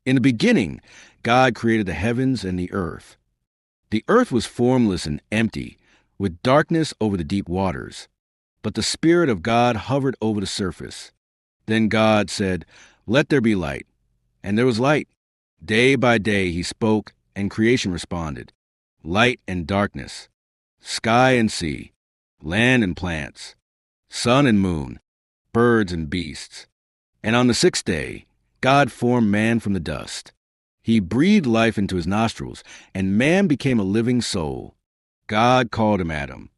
In the beginning, God created the heavens and the earth. The earth was formless and empty, with darkness over the deep waters. But the Spirit of God hovered over the surface. Then God said, "Let there be light." And there was light. Day by day he spoke, and creation responded. Light and darkness, sky and sea, land and plants, sun and moon, birds and beasts. And on the sixth day, God formed man from the dust. He breathed life into his nostrils, and man became a living soul. God called him Adam.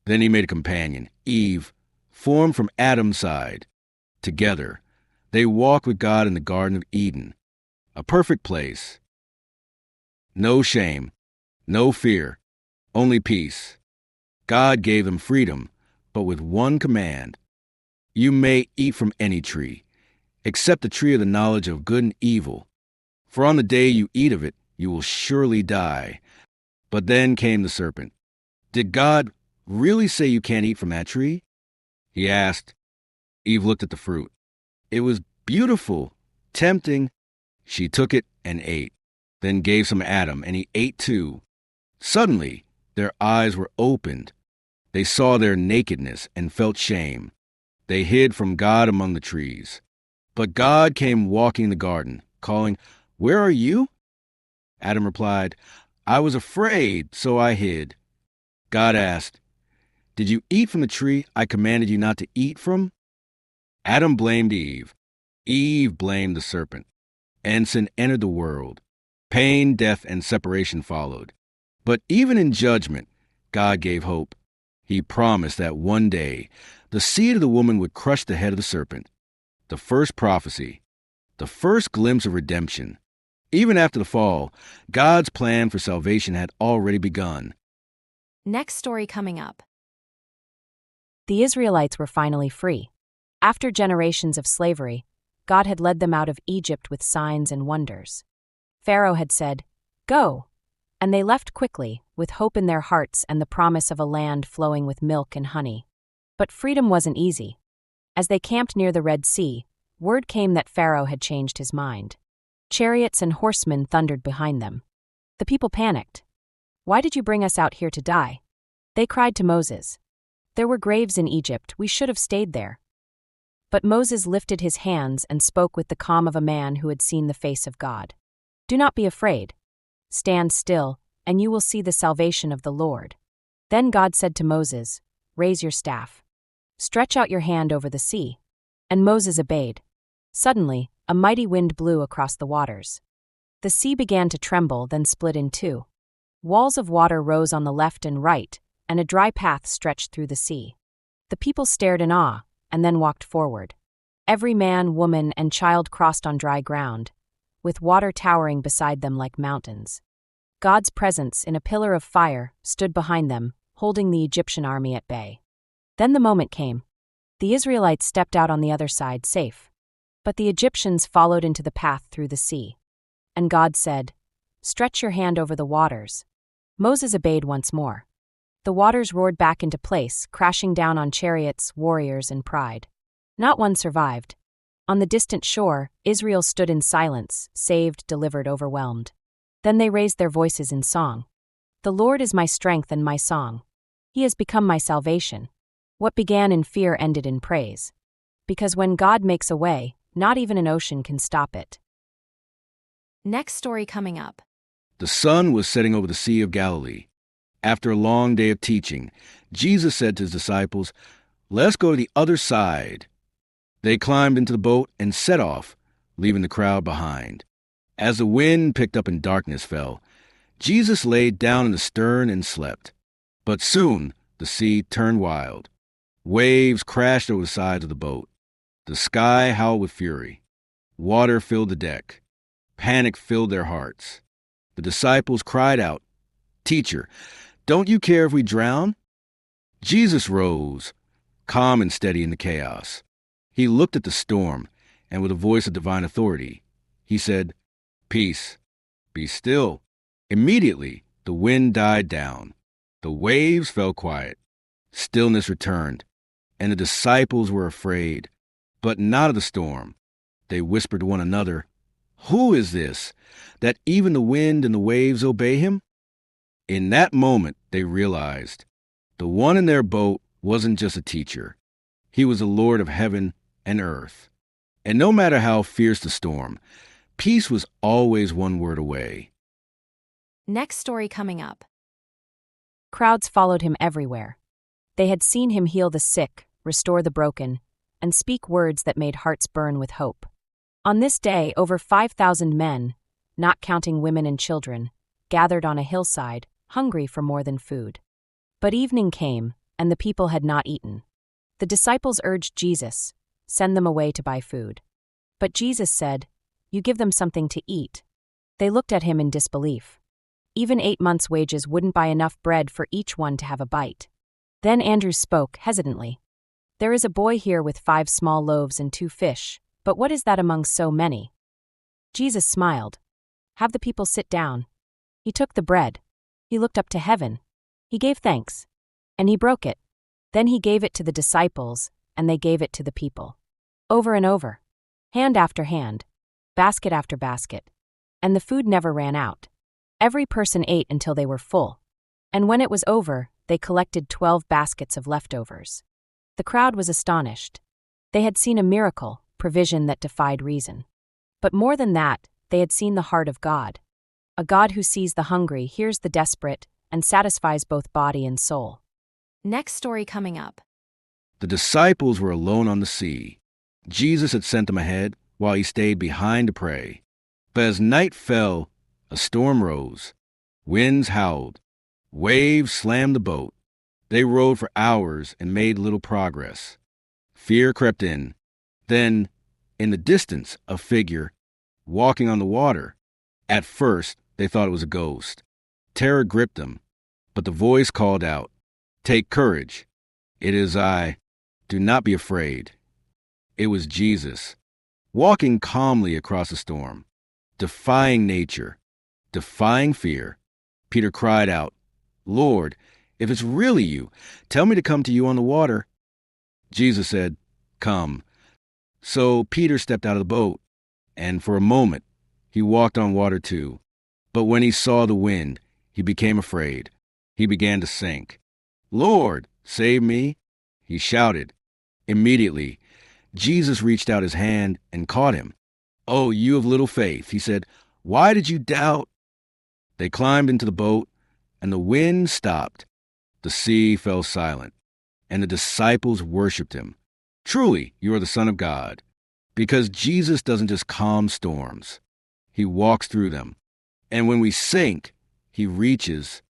Then he made a companion, Eve, formed from Adam's side. Together, they walked with God in the Garden of Eden, a perfect place. No shame, no fear, only peace. God gave them freedom, but with one command. You may eat from any tree, except the tree of the knowledge of good and evil. For on the day you eat of it, you will surely die. But then came the serpent. Did God really say you can't eat from that tree? He asked. Eve looked at the fruit. It was beautiful, tempting. She took it and ate, then gave some to Adam, and he ate too. Suddenly, their eyes were opened. They saw their nakedness and felt shame. They hid from God among the trees. But God came walking in the garden, calling, "Where are you?" Adam replied, "I was afraid, so I hid." God asked, "Did you eat from the tree I commanded you not to eat from?" Adam blamed Eve. Eve blamed the serpent. And sin entered the world. Pain, death, and separation followed. But even in judgment, God gave hope. He promised that one day, the seed of the woman would crush the head of the serpent. The first prophecy, the first glimpse of redemption. Even after the fall, God's plan for salvation had already begun. Next story coming up. The Israelites were finally free. After generations of slavery, God had led them out of Egypt with signs and wonders. Pharaoh had said, "Go," and they left quickly, with hope in their hearts and the promise of a land flowing with milk and honey. But freedom wasn't easy. As they camped near the Red Sea, word came that Pharaoh had changed his mind. Chariots and horsemen thundered behind them. The people panicked. "Why did you bring us out here to die?" They cried to Moses. "There were graves in Egypt, we should have stayed there." But Moses lifted his hands and spoke with the calm of a man who had seen the face of God. "Do not be afraid. Stand still, and you will see the salvation of the Lord." Then God said to Moses, "Raise your staff. Stretch out your hand over the sea." And Moses obeyed. Suddenly, a mighty wind blew across the waters. The sea began to tremble, then split in two. Walls of water rose on the left and right, and a dry path stretched through the sea. The people stared in awe, and then walked forward. Every man, woman, and child crossed on dry ground, with water towering beside them like mountains. God's presence, in a pillar of fire, stood behind them, holding the Egyptian army at bay. Then the moment came. The Israelites stepped out on the other side, safe. But the Egyptians followed into the path through the sea. And God said, "Stretch your hand over the waters." Moses obeyed once more. The waters roared back into place, crashing down on chariots, warriors, and pride. Not one survived. On the distant shore, Israel stood in silence, saved, delivered, overwhelmed. Then they raised their voices in song. "The Lord is my strength and my song. He has become my salvation." What began in fear ended in praise. Because when God makes a way, not even an ocean can stop it. Next story coming up. The sun was setting over the Sea of Galilee. After a long day of teaching, Jesus said to his disciples, "Let's go to the other side." They climbed into the boat and set off, leaving the crowd behind. As the wind picked up and darkness fell, Jesus laid down in the stern and slept. But soon the sea turned wild. Waves crashed over the sides of the boat. The sky howled with fury. Water filled the deck. Panic filled their hearts. The disciples cried out, "Teacher, don't you care if we drown?" Jesus rose, calm and steady in the chaos. He looked at the storm, and with a voice of divine authority, he said, "Peace, be still." Immediately, the wind died down. The waves fell quiet. Stillness returned, and the disciples were afraid, but not of the storm. They whispered to one another, Who is this, that even the wind and the waves obey him? In that moment, they realized the one in their boat wasn't just a teacher. He was the Lord of heaven and earth. And no matter how fierce the storm, peace was always one word away. Next story coming up. Crowds followed him everywhere. They had seen him heal the sick, restore the broken, and speak words that made hearts burn with hope. On this day, over 5,000 men, not counting women and children, gathered on a hillside, hungry for more than food. But evening came, and the people had not eaten. The disciples urged Jesus, "Send them away to buy food." But Jesus said, "You give them something to eat." They looked at him in disbelief. Even 8 months' wages wouldn't buy enough bread for each one to have a bite. Then Andrew spoke hesitantly. "There is a boy here with 5 small loaves and 2 fish, but what is that among so many?" Jesus smiled. "Have the people sit down." He took the bread. He looked up to heaven. He gave thanks. And he broke it. Then he gave it to the disciples, and they gave it to the people. Over and over. Hand after hand. Basket after basket. And the food never ran out. Every person ate until they were full. And when it was over, they collected 12 baskets of leftovers. The crowd was astonished. They had seen a miracle, provision that defied reason. But more than that, they had seen the heart of God. A God who sees the hungry, hears the desperate, and satisfies both body and soul. Next story coming up. The disciples were alone on the sea. Jesus had sent them ahead while he stayed behind to pray. But as night fell, a storm rose. Winds howled. Waves slammed the boat. They rowed for hours and made little progress. Fear crept in. Then, in the distance, a figure, walking on the water. At first, they thought it was a ghost. Terror gripped them, but the voice called out, "Take courage. It is I. Do not be afraid." It was Jesus, walking calmly across the storm, defying nature, defying fear. Peter cried out, "Lord, if it's really you, tell me to come to you on the water." Jesus said, "Come." So Peter stepped out of the boat, and for a moment, he walked on water too. But when he saw the wind, he became afraid. He began to sink. "Lord, save me," he shouted. Immediately, Jesus reached out his hand and caught him. "Oh, you of little faith," he said, "why did you doubt?" They climbed into the boat, and the wind stopped. The sea fell silent, and the disciples worshipped him. "Truly, you are the Son of God," because Jesus doesn't just calm storms. He walks through them. And when we sink, he reaches